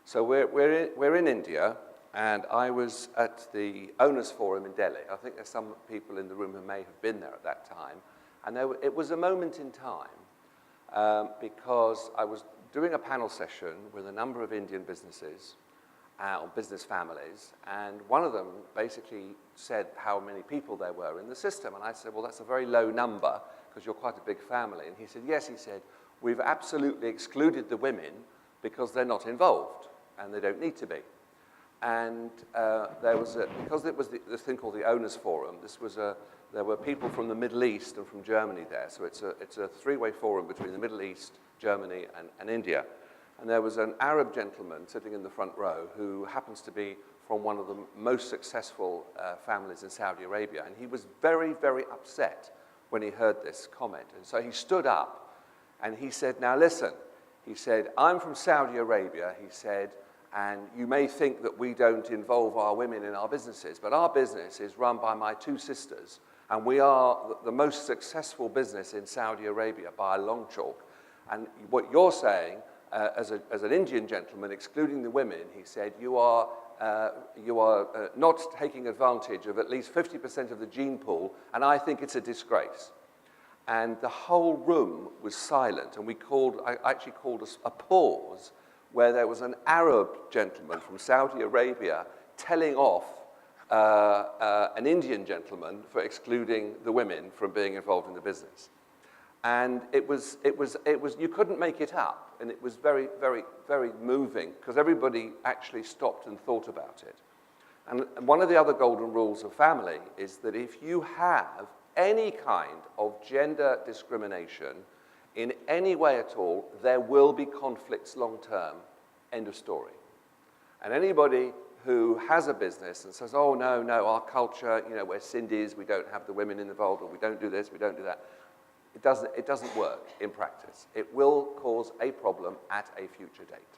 So we're in India, and I was at the Owners Forum in Delhi. I think there's some people in the room who may have been there at that time. And it was a moment in time because I was doing a panel session with a number of Indian businesses, or business families, and one of them basically said how many people there were in the system. And I said, well, that's a very low number because you're quite a big family. And he said, yes, he said, we've absolutely excluded the women because they're not involved and they don't need to be. And because it was this thing called the Owners Forum, there were people from the Middle East and from Germany there. So it's a three-way forum between the Middle East, Germany, and India. And there was an Arab gentleman sitting in the front row who happens to be from one of the most successful families in Saudi Arabia. And he was very, very upset when he heard this comment. And so he stood up and he said, now listen, he said, I'm from Saudi Arabia, he said, and you may think that we don't involve our women in our businesses, but our business is run by my two sisters, and we are the most successful business in Saudi Arabia by a long chalk. And what you're saying, as an Indian gentleman, excluding the women, he said, you are not taking advantage of at least 50% of the gene pool, and I think it's a disgrace. And the whole room was silent, and I actually called a pause, where there was an Arab gentleman from Saudi Arabia telling off an Indian gentleman for excluding the women from being involved in the business. And you couldn't make it up, and it was very, very, very moving, because everybody actually stopped and thought about it. And one of the other golden rules of family is that if you have any kind of gender discrimination, in any way at all, there will be conflicts long term. End of story. And anybody who has a business and says, oh, no, our culture, we're Sindhis, we don't have the women involved, or we don't do this, we don't do that, it doesn't work in practice. It will cause a problem at a future date.